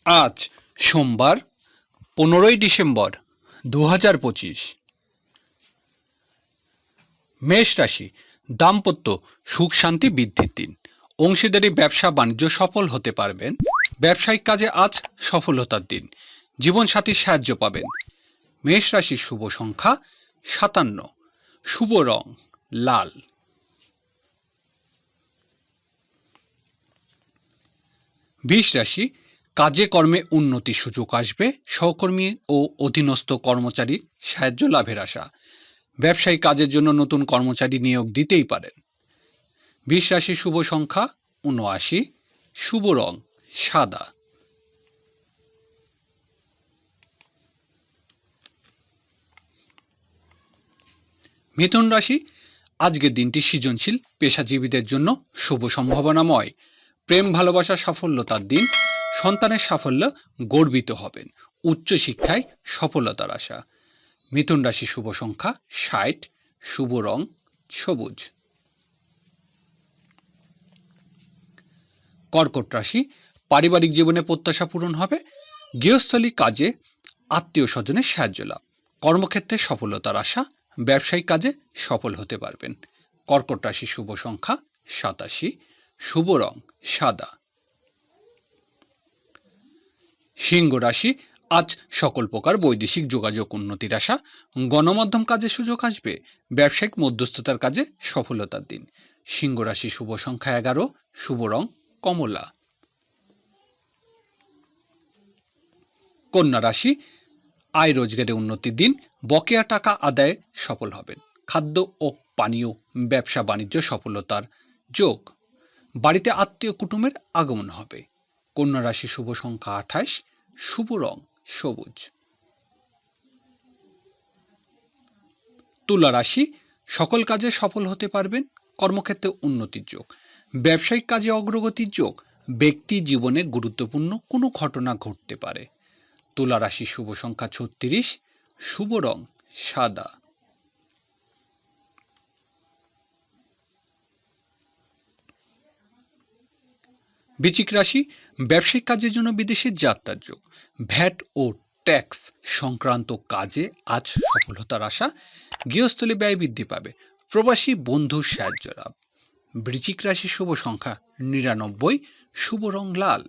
আজ সোমবার 15 ডিসেম্বর 2025। মেষ রাশি, দাম্পত্য সুখ শান্তি বৃদ্ধির দিন। অংশীদারি ব্যবসা বাণিজ্য সফল হতে পারবেন। ব্যবসায়িক কাজে আজ সফলতার দিন। জীবনসাথীর সাহায্য পাবেন। মেষ রাশির শুভ সংখ্যা 57, শুভ রং লাল। বৃষ রাশি, কাজে কর্মে উন্নতির সুযোগ আসবে। সহকর্মী ও অধীনস্থ কর্মচারীর সাহায্য লাভের আশা। ব্যবসায়িক কাজের জন্য নতুন কর্মচারী নিয়োগ দিতেই পারেন। বৃষ রাশির শুভ সংখ্যা 79, শুভ রং সাদা। মিথুন রাশি, আজকের দিনটি সৃজনশীল পেশাজীবীদের জন্য শুভ সম্ভাবনাময়। প্রেম ভালোবাসা সাফল্যতার দিন। সন্তানের সাফল্য গর্বিত হবেন। উচ্চশিক্ষায় সফলতার আশা। মিথুন রাশি শুভ সংখ্যা 60, শুভ রং সবুজ। কর্কট রাশি, পারিবারিক জীবনে প্রত্যাশা পূরণ হবে। গৃহস্থলী কাজে আত্মীয় স্বজনের সাহায্য লাভ। কর্মক্ষেত্রে সফলতার আশা। ব্যবসায়িক কাজে সফল হতে পারবেন। কর্কট রাশি শুভ সংখ্যা 87, শুভ রং সাদা। সিংহ রাশি, আজ সকল প্রকার বৈদেশিক যোগাযোগ উন্নতির আশা। গণমাধ্যম কাজে সুযোগ আসবে। ব্যবসায়িক মধ্যস্থতার কাজে সফলতার দিন। সিংহ রাশি শুভ সংখ্যা 11, শুভ রং কমলা। কন্যা রাশি, আয় রোজগারে উন্নতির দিন। বকেয়া টাকা আদায়ে সফল হবেন। খাদ্য ও পানীয় ব্যবসা বাণিজ্য সফলতার যোগ। বাড়িতে আত্মীয় কুটুমের আগমন হবে। কন্যা রাশি শুভ সংখ্যা 28, শুভ রং সবুজ। তুলা রাশি, সকল কাজে সফল হতে পারবেন। কর্মক্ষেত্রে উন্নতির যোগ। ব্যবসায়িক কাজে অগ্রগতির যোগ। ব্যক্তি জীবনে গুরুত্বপূর্ণ কোনো ঘটনা ঘটতে পারে। তুলা রাশি শুভ সংখ্যা 36, শুভ রং সাদা। বৃশ্চিক রাশি, ব্যবসায়িক কাজের জন্য বিদেশের যাত্রার যোগ। ভ্যাট ও ট্যাক্স সংক্রান্ত কাজে আজ সফলতার আশা। গৃহস্থলী ব্যয় বৃদ্ধি পাবে। প্রবাসী বন্ধুর সাহায্য লাভ। বৃশ্চিক রাশি শুভ সংখ্যা 99, শুভ রং লাল।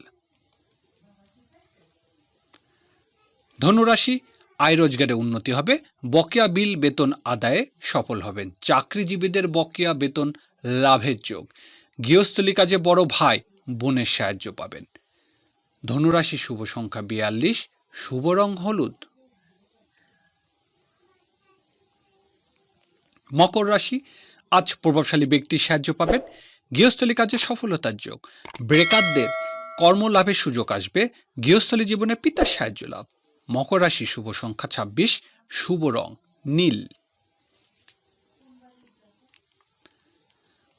ধনুরাশি, আয় রোজগারে উন্নতি হবে। বকেয়া বিল বেতন আদায়ে সফল হবেন। চাকরিজীবীদের বকেয়া বেতন লাভের যোগ। গৃহস্থলী কাজে বড় ভাই বোনের সাহায্য পাবেন। ধনুরাশি শুভ সংখ্যা 42, শুভ রং হলুদ। মকর রাশি, আজ প্রভাবশালী ব্যক্তির সাহায্য পাবেন। গৃহস্থলী কাজে সফলতার যোগ। বেকারদের কর্মলাভের সুযোগ আসবে। গৃহস্থলী জীবনে পিতার সাহায্য লাভ। মকর রাশি শুভ সংখ্যা 26, শুভ রং নীল।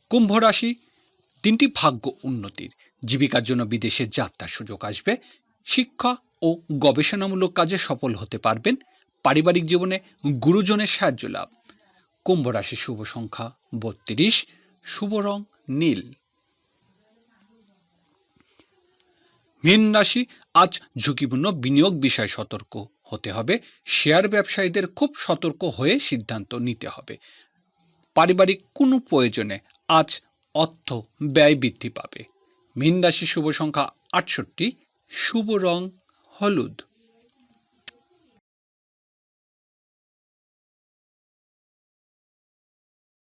কুম্ভ রাশি, তিনটি ভাগ্য উন্নতির। জীবিকার জন্য বিদেশের যাত্রার সুযোগ আসবে। শিক্ষা ও গবেষণামূলক কাজে সফল হতে পারবেন। পারিবারিক জীবনে গুরুজনের সাহায্য লাভ। কুম্ভ রাশি শুভ সংখ্যা 32, শুভ রং নীল। মীন রাশি, আজ ঝুঁকিপূর্ণ বিনিয়োগ বিষয়ে সতর্ক হতে হবে। শেয়ার ব্যবসায়ীদের খুব সতর্ক হয়ে সিদ্ধান্ত নিতে হবে। পারিবারিক কোনো প্রয়োজনে আজ অর্থ ব্যয় বৃদ্ধি পাবে। মীন রাশি শুভ সংখ্যা 68, শুভ রং হলুদ।